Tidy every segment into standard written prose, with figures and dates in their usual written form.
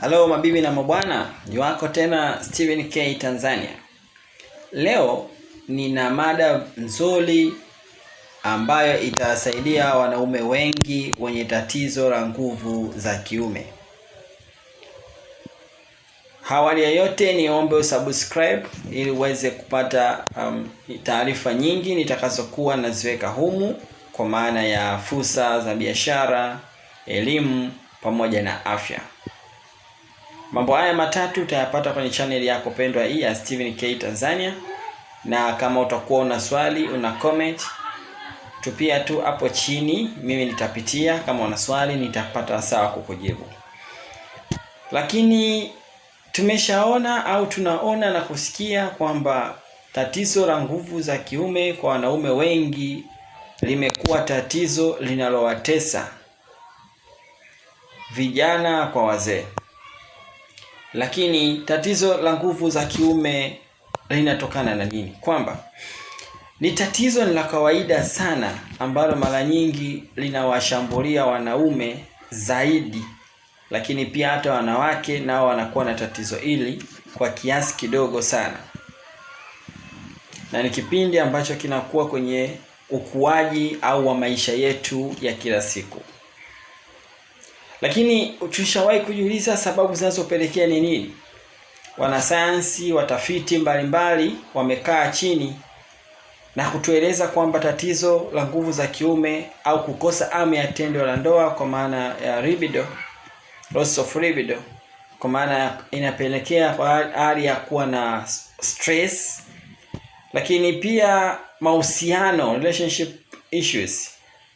Halo mabibi na mabwana, ni wako tena Steven K Tanzania. Leo nina mada nzuri ambayo itasaidia wanaume wengi wenye tatizo la nguvu za kiume. Awali ya yote niombe usubscribe ili uweze kupata taarifa nyingi nitakazokuwa naziweka humu, kwa maana ya fursa za biashara, elimu pamoja na afya. Mambo haya matatu utayapata kwenye channel yako pendwa hii ya Steven K Tanzania. Na kama utakuwa una swali, una comment, tupia tu hapo chini, mimi nitapitia. Kama una swali nitapata sawa kukujibu. Lakini tumeshaona au tunaona na kusikia kwamba tatizo la nguvu za kiume kwa wanaume wengi limekuwa tatizo linalowatesa vijana kwa wazee. Lakini tatizo la nguvu za kiume linatokana na nini? Kwamba ni tatizo la kawaida sana ambalo mara nyingi linawashambulia wanaume zaidi, lakini pia hata wanawake nao wanakuwa na tatizo hili kwa kiasi kidogo sana. Na ni kipindi ambacho kinakuwa kwenye ukuaji au wa maisha yetu ya kila siku. Lakini tushawahi kujiuliza sababu zinazopelekea ni nini? Wanasayansi, watafiti mbalimbali wamekaa chini na kutueleza kwamba tatizo la nguvu za kiume au kukosa hamu ya tendo la ndoa, kwa maana ya libido, loss of libido, kwa maana inapelekea kwa hali ya kuwa na stress, lakini pia mahusiano, relationship issues,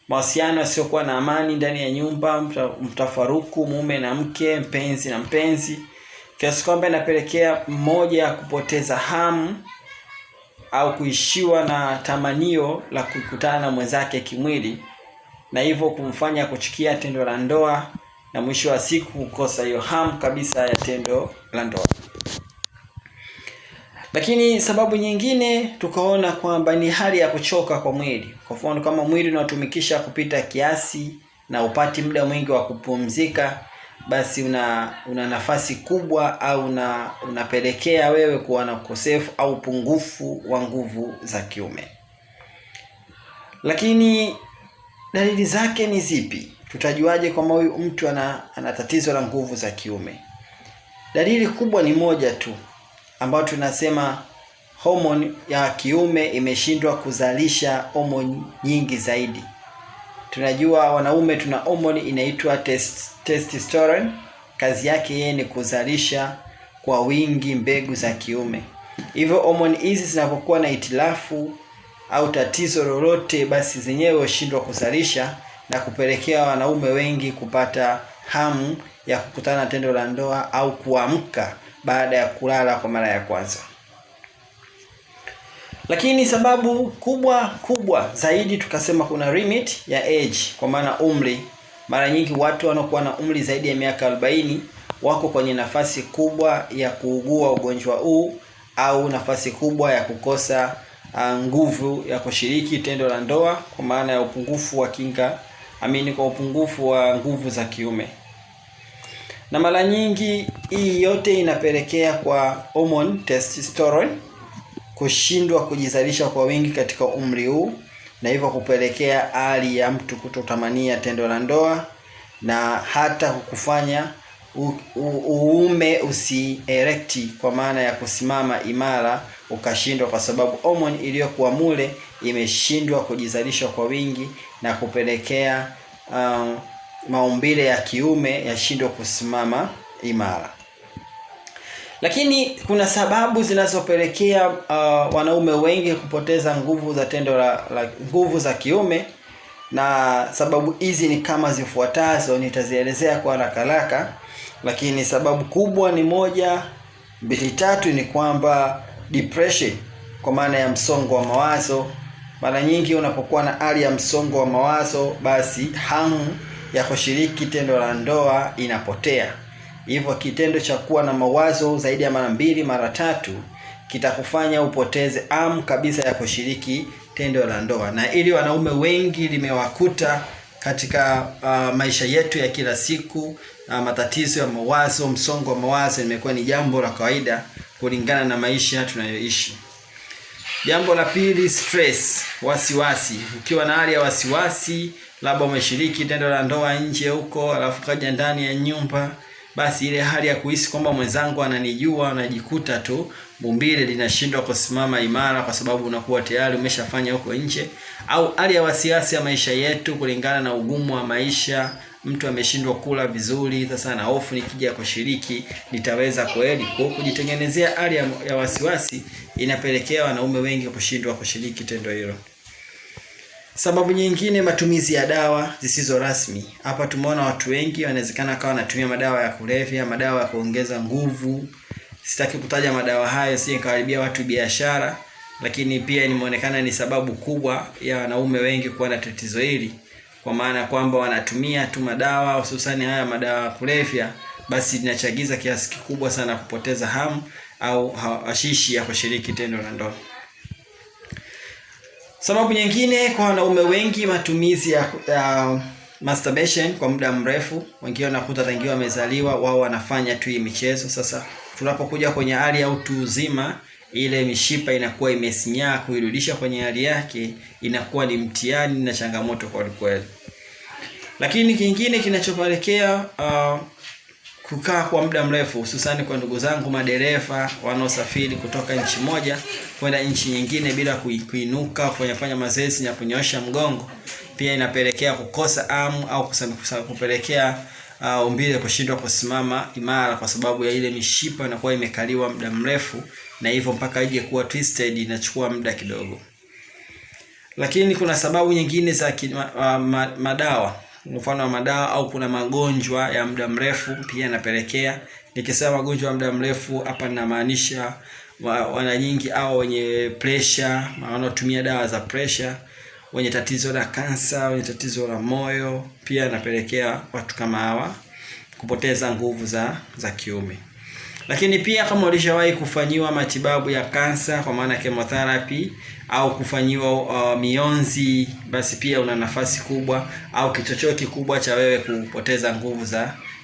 mahusiano yasiokuwa na amani ndani ya nyumba, mtafaruku mume na mke, mpenzi na mpenzi, kiasi kwamba inapelekea mmoja kupoteza hamu au kuishiwa na tamanio la kukutana na mwenzake kimwili, na hivyo kumfanya kuchukia tendo la ndoa, na mwisho wa siku kukosa hiyo hamu kabisa ya tendo la ndoa. Lakini sababu nyingine tukaona kwamba ni hali ya kuchoka kwa mwili. Kwa mfano, kama mwili unatumikisha kupita kiasi na upati muda mwingi wa kupumzika, basi una nafasi kubwa au unapelekea wewe kuwa na ukosefu au upungufu wa nguvu za kiume. Lakini dalili zake ni zipi? Tutajuaje kama huyu mtu ana tatizo la nguvu za kiume? Dalili kubwa ni moja tu, ambayo tunasema homoni ya kiume imeshindwa kuzalisha homoni nyingi zaidi. Tunajua wanaume tuna homoni inaitwa testosterone. Kazi yake yeye ni kuzalisha kwa wingi mbegu za kiume. Hivyo homoni hizi zinapokuwa na hitilafu au tatizo lolote, basi zenyewe hushindwa kuzalisha na kupelekea wanaume wengi kupata hamu ya kukutana tendo la ndoa au kuamka baada ya kulala kwa mara ya kwanza. Lakini sababu kubwa zaidi tukasema kuna limit ya age, kwa maana umri. Mara nyingi watu wanaokuwa na umri zaidi ya miaka 40 wako kwenye nafasi kubwa ya kuugua ugonjwa huu, au nafasi kubwa ya kukosa nguvu ya kushiriki tendo la ndoa, kwa maana ya upungufu wa kwa upungufu wa nguvu za kiume. Na mara nyingi hii yote inapelekea kwa hormone testosterone kushindwa kujizalisha kwa wingi katika umri huu, na hivyo kupelekea hali ya mtu kutotamania tendo la ndoa, na hata kukufanya uume usierecti, kwa maana ya kusimama imara ukashindwa, kwa sababu hormone iliyokuwa mule imeshindwa kujizalisha kwa wingi na kupelekea maumbile ya kiume yashindwe kusimama imara. Lakini kuna sababu zinazopelekea wanaume wengi kupoteza nguvu za tendo la nguvu za kiume, na sababu hizi ni kama zifuatazo, nitazielezea kwa haraka. Lakini sababu kubwa ni 1, 2, 3 ni kwamba depression, kwa maana ya msongo wa mawazo. Mara nyingi unapokuwa na hali ya msongo wa mawazo, basi hamu ya kushiriki tendo la ndoa inapotea. Hivyo kitendo cha kuwa na mawazo zaidi ya mara 2, mara 3 kitakufanya upoteze hamu kabisa ya kushiriki tendo la ndoa. Na ili wanaume wengi limewakuta katika maisha yetu ya kila siku. Matatizo ya mawazo, msongo wa mawazo imekuwa ni jambo la kawaida kulingana na maisha tunayoishi. Jambo la pili, stress, wasiwasi. Ukiwa na hali ya wasiwasi, labda umeshiriki tendo la ndoa nje huko, alafu kaja ndani ya nyumba, basi ile hali ya kuhisi kwamba mwenzangu ananijua, unajikuta tu mumbile linashindwa kusimama imara kwa sababu unakuwa tayari umeshafanya huko nje. Au hali ya wasiwasi ya maisha yetu kulingana na ugumu wa maisha, mtu ameshindwa kula vizuri, sasa na hofu nikija kushiriki nitaweza kweli. Kwa kujitengenezea hali ya wasiwasi inapelekea wanaume wengi kushindwa kushiriki tendo hilo. Sababu nyingine, matumizi ya dawa zisizo rasmi. Hapa tumeona watu wengi wanawezekana kawa wanatumia madawa ya kulevya, madawa ya kuongeza nguvu. Sitaki kutaja madawa hayo, si karibia watu biashara, lakini pia nimeonekana ni sababu kubwa ya wanaume wengi kuwa na tatizo hili, kwa maana kwamba wanatumia tu madawa, hususani haya madawa ya kulevya, basi inachagiza kiasi kikubwa sana kupoteza hamu au hashishi ya kushiriki tendo la ndoa. Sababu nyingine kwa wanaume wengi, matumizi ya masturbation kwa muda mrefu. Wengine wanakuta tangia wamezaliwa wao wanafanya tu hii michezo. Sasa tunapokuja kwenye hali ya utu uzima, ile mishipa inakuwa imesinyaa, kuirudisha kwenye hali yake inakuwa ni mtihani na changamoto kwa kweli. Lakini kingine kinachopelekea kukaa kwa muda mrefu, hususani kwa ndugu zangu madereva wanaosafiri kutoka nchi moja kwenda nchi nyingine bila kuinuka kufanya mazoezi ya kunyoosha mgongo, pia inapelekea kukosa hamu au kupelekea umbile kushindwa kusimama imara kwa sababu ya ile mishipa inakuwa imekaliwa muda mrefu, na hivyo mpaka ije kuwa twisted inachukua muda kidogo. Lakini kuna sababu nyingine za madawa. Mfano wa madawa au kuna magonjwa ya muda mrefu pia yanapelekea. Nikisema magonjwa ya muda mrefu hapa ninamaanisha wana nyingi au wenye pressure, wanaotumia dawa za pressure, wenye tatizo la kansa, wenye tatizo la moyo, pia yanapelekea watu kama hawa kupoteza nguvu za kiume. Lakini pia kama ulishawahi kufanyiwa matibabu ya kansa kwa maana chemotherapy au kufanyiwa mionzi, basi pia una nafasi kubwa au kichocheo kikubwa cha wewe kupoteza nguvu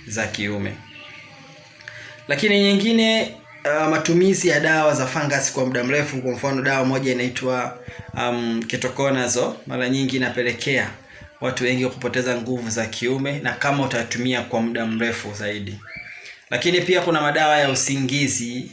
za kiume. Lakini nyingine, matumizi ya dawa za fungus kwa muda mrefu. Kwa mfano dawa moja inaitwa ketoconazole, mara nyingi inapelekea watu wengi kupoteza nguvu za kiume, na kama utatumia kwa muda mrefu zaidi. Lakini pia kuna madawa ya usingizi,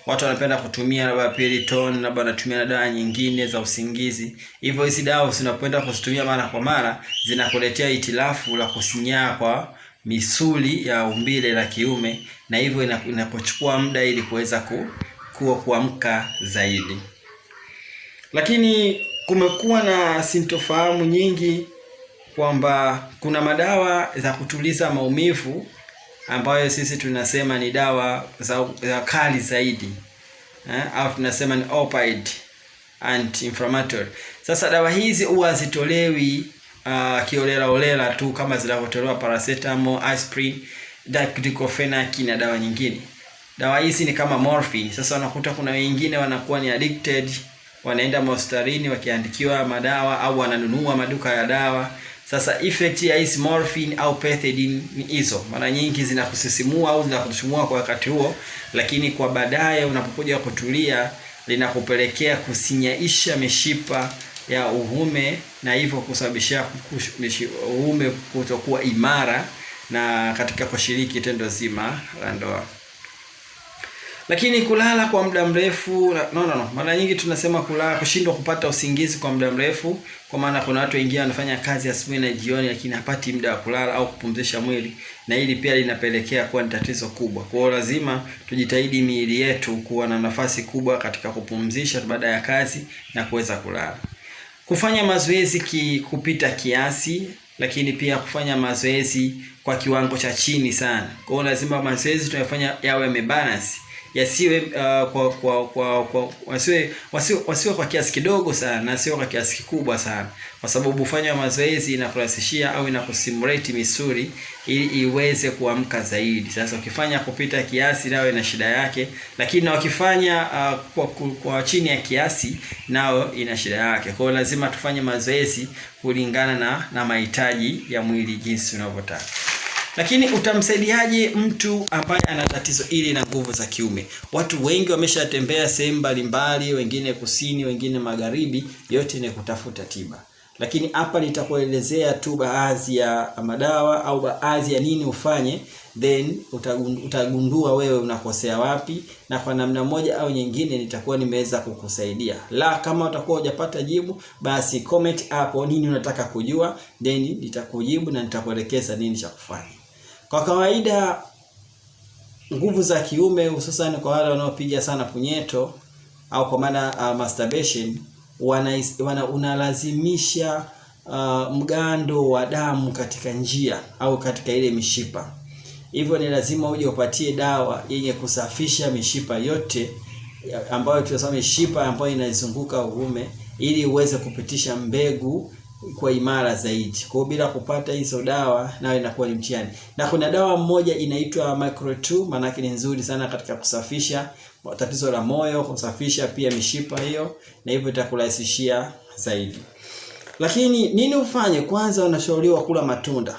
watu wanapenda kutumia labda Piriton, labda wanatumia dawa nyingine za usingizi. Hivyo hizi dawa usinapenda kuzitumia mara kwa mara, zinakuletea hitilafu la kusinyaa kwa misuli ya umbile la kiume, na hivyo inapochukua muda ili kuweza kuamka zaidi. Lakini kumekuwa na sintofahamu nyingi kwamba kuna madawa za kutuliza maumivu ambayo sisi tunasema ni dawa za kali zaidi, au tunasema ni opioid anti-inflammatory. Sasa dawa hizi huwa zitolewi kiolela tu kama zinavyotolewa paracetamol, aspirin, diclofenac na dawa nyingine. Dawa hizi ni kama morphine. Sasa unakuta kuna wengine wanakuwa ni addicted, wanaenda hospitalini wakiandikiwa madawa au wananunua maduka ya dawa. Sasa effect ya hizi morphine au pethidine ni hizo, mara nyingi zinakusisimua au zinakusisimua kwa wakati huo, lakini kwa baadaye unapokuja kutulia linakupelekea kusinyaisha mishipa ya uume, na hivyo kusababisha uume kutokuwa imara na katika kushiriki tendo zima la ndoa. Lakini kulala kwa muda mrefu, mara nyingi tunasema kushindwa kupata usingizi kwa muda mrefu, kwa maana kuna watu wengine wanafanya kazi asubuhi na jioni lakini hapati muda wa kulala au kupumzisha mwili, na hili pia linapelekea kuwa ni tatizo kubwa. Kwa hiyo lazima tujitahidi miili yetu kuwa na nafasi kubwa katika kupumzisha baada ya kazi na kuweza kulala. Kufanya mazoezi kupita kiasi, lakini pia kufanya mazoezi kwa kiwango cha chini sana. Kwa hiyo lazima mazoezi tunayofanya yawe yamebalance, yasiwe wasiwe kwa kiasi kidogo sana na sio kwa kiasi kikubwa sana, kwa sababu kufanya mazoezi inakurahisishia au inakustimulate misuli ili iweze kuamka zaidi. Sasa ukifanya kupita kiasi nao ina shida yake, lakini na ukifanya kwa chini ya kiasi nao ina shida yake. Kwa hiyo lazima tufanye mazoezi kulingana na mahitaji ya mwili jinsi unavyotaka. Lakini utamsaidiaje mtu ambaye ana tatizo hili la nguvu za kiume? Watu wengi wameshatembea sehemu mbalimbali, wengine kusini, wengine magharibi, yote ni kutafuta tiba. Lakini hapa nitakuelezea tu baadhi ya madawa au baadhi ya nini ufanye, then utagundua wewe unakosea wapi, na kwa namna moja au nyingine nitakuwa nimeweza kukusaidia. Kama utakuwa hujapata jibu, basi comment hapo nini unataka kujua, then nitakujibu na nitakuelekeza nini cha kufanya. Kwa kawaida nguvu za kiume, hususan kwa wale wanaopiga sana punyeto au kwa maana masturbation, unalazimisha mgando wa damu katika njia au katika ile mishipa. Hivyo ni lazima uje upatie dawa yenye kusafisha mishipa yote ambayo tunasema mishipa ambayo inaizunguka uume, ili uweze kupitisha mbegu kwa imara zaidi. Kwa bila kupata hizo dawa nayo inakuwa ni mtihani. Na kuna dawa moja inaitwa Micro 2, maana yake ni nzuri sana katika kusafisha tatizo la moyo, kusafisha pia mishipa hiyo, na hivyo itakurahisishia zaidi. Lakini nini ufanye? Kwanza unashauriwa kula matunda.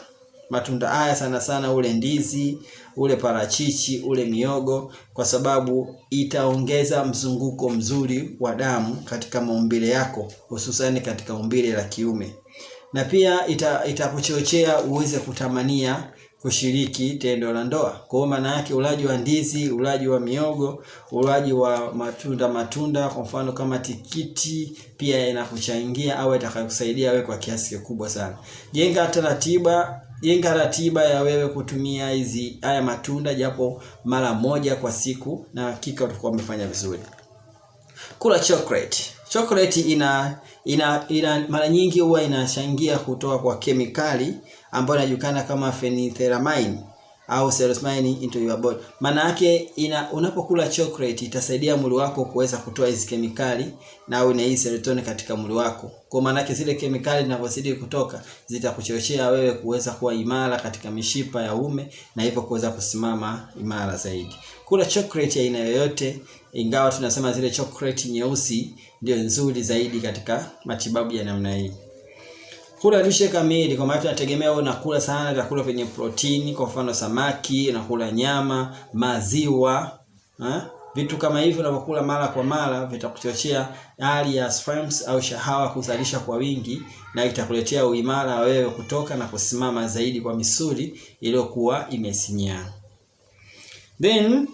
Matunda haya sana sana ule ndizi, ule parachichi, ule miogo, kwa sababu itaongeza mzunguko mzuri wa damu katika maumbile yako, hususan katika umbile la kiume. Na pia itakuchochea uweze kutamania kushiriki tendo la ndoa. Kwa maana yake ulaji wa ndizi, ulaji wa miogo, ulaji wa matunda kwa mfano kama tikiti pia inakuchangia au itakayokusaidia wewe kwa kiasi kikubwa sana. Jenga ratiba ya wewe kutumia haya matunda japo mara moja kwa siku, na hakika utakuwa umefanya vizuri. Kula chocolate. Chocolate ina mara nyingi huwa inachangia kutoka kwa kemikali ambayo inajulikana kama phenethylamine au serotonin into your body. Maana yake unapokula chocolate itasaidia mwili wako kuweza kutoa hizi kemikali na una hii serotonin katika mwili wako. Kwa maana yake zile kemikali zinapozidi kutoka zitakuchochea wewe kuweza kuwa imara katika mishipa ya uume, na hivyo kuweza kusimama imara zaidi. Kula chocolate aina yoyote, ingawa tunasema zile chocolate nyeusi ndio nzuri zaidi katika matibabu ya namna hii. Kula lishe kamili, kwa maana tunategemea wewe unakula sana vyakula vyenye protini, kwa mfano samaki, unakula nyama, maziwa, vitu kama hivyo unapokula mara kwa mara vitakuchochea hali ya sperms au shahawa kuzalisha kwa wingi, na itakuletea uimara wewe kutoka na kusimama zaidi kwa misuli iliyokuwa imesinyaa. Then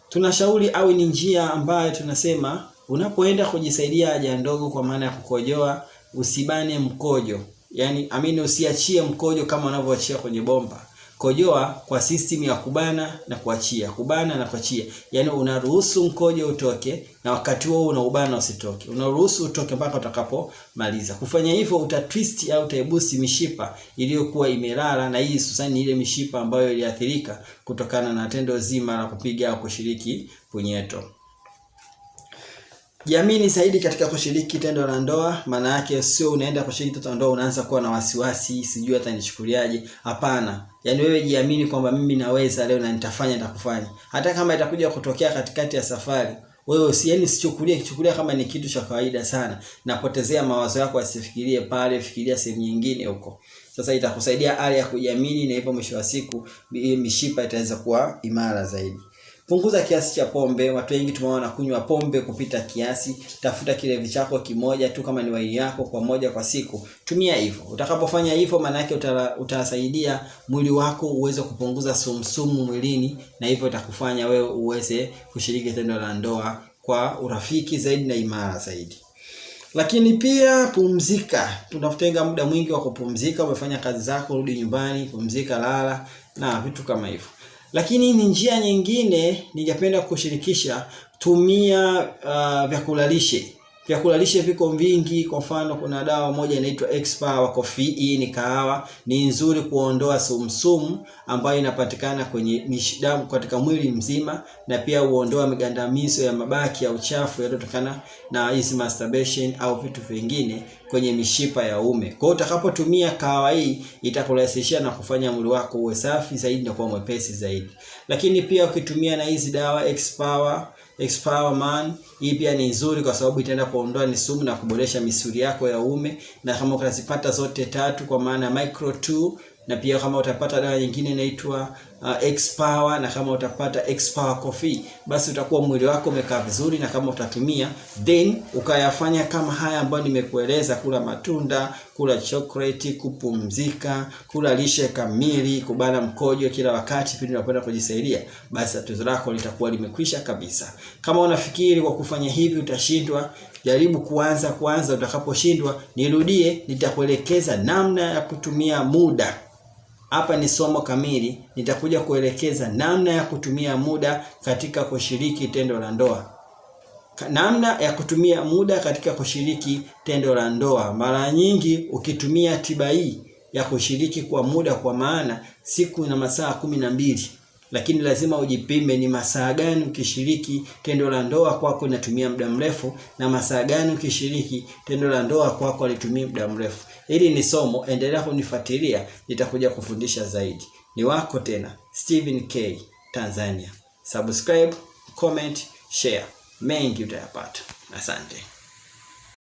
tunashauri au ni njia ambayo tunasema unapoenda kujisaidia haja ndogo kwa maana ya kukojoa, usibane mkojo. Yaani usiachie mkojo kama unavyoachia kwenye bomba. Kojoa kwa system ya kubana na kuachia, kubana na kuachia. Yaani unaruhusu mkojo utoke na wakati huo unaubana usitoke. Unaruhusu utoke mpaka utakapomaliza. Kufanya hivyo utatwist au utaibusi mishipa iliyokuwa imelala, na hii hususan ile mishipa ambayo iliathirika kutokana na tendo zima la kupiga au kushiriki punyeto. Jiamini zaidi katika kushiriki tendo la ndoa. Maana yake sio unaenda kushiriki tendo la ndoa unaanza kuwa na wasiwasi, sijui hata nichukuliaje. Hapana. Yaani wewe jiamini kwamba mimi naweza leo na nitafanya nitakufanya. Hata kama itakuja kutokea katikati ya safari, wewe usichukulia kama ni kitu cha kawaida sana. Napotezea mawazo yako, asifikirie pale, fikiria sehemu nyingine huko. Sasa itakusaidia hali ya kujiamini, na hivyo mwisho wa siku mishipa itaweza kuwa imara zaidi. Punguza kiasi cha pombe. Watu wengi tumeona kunywa pombe kupita kiasi. Tafuta kilevi chako kimoja tu kama ni waini yako kwa moja kwa siku. Tumia hivyo. Utakapofanya hivyo maana yake utasaidia mwili wako uweze kupunguza sumu mwilini, na hivyo itakufanya wewe uweze kushiriki tendo la ndoa kwa urafiki zaidi na imara zaidi. Lakini pia pumzika. Tunatenga muda mwingi wa kupumzika. Umefanya kazi zako, rudi nyumbani, pumzika, lala na vitu kama hivyo. Lakini ni njia nyingine ningependa kushirikisha, tumia vyakula lishe. Vyakula lishe viko vingi. Kwa mfano kuna dawa moja inaitwa X-Power Coffee. Hii ni kahawa, ni nzuri kuondoa sumsumu ambayo inapatikana kwenye damu katika mwili mzima, na pia huondoa migandamizo ya mabaki ya uchafu yanayotokana na hizi masturbation au vitu vingine kwenye mishipa ya uume. Kwa hiyo utakapotumia kahawa hii itakurahisishia na kufanya mwili wako uwe safi zaidi na kuwa mwepesi zaidi. Lakini pia ukitumia na hizi dawa X-Power Man, hii pia ni nzuri kwa sababu itaenda kuondoa ni sumu na kuboresha misuli yako ya uume. Na kama utazipata zote tatu, kwa maana Micro 2, na pia kama utapata dawa nyingine inaitwa X-Power, na kama utapata X-Power Coffee, basi utakuwa mwili wako umekaa vizuri. Na kama utatumia then ukayafanya kama haya ambayo nimekueleza: kula matunda, kula chocolate, kupumzika, kula lishe kamili, kubana mkojo kila wakati pindi unapoenda kujisaidia, basi tatizo lako litakuwa limekwisha kabisa. Kama unafikiri kwa kufanya hivi utashindwa, jaribu kwanza. Utakaposhindwa nirudie, nitakuelekeza namna ya kutumia muda. Hapa ni somo kamili, nitakuja kuelekeza namna ya kutumia muda katika kushiriki tendo la ndoa. Namna ya kutumia muda katika kushiriki tendo la ndoa. Mara nyingi ukitumia tiba hii ya kushiriki kwa muda, kwa maana siku ina masaa 12, lakini lazima ujipime ni masaa gani ukishiriki tendo la ndoa kwako inatumia muda mrefu, na masaa gani ukishiriki tendo la ndoa kwako alitumia muda mrefu. Hili ni somo, endelea kunifuatilia, nitakuja kufundisha zaidi. Ni wako tena Steven K Tanzania. Subscribe, comment, share, mengi utayapata. Asante.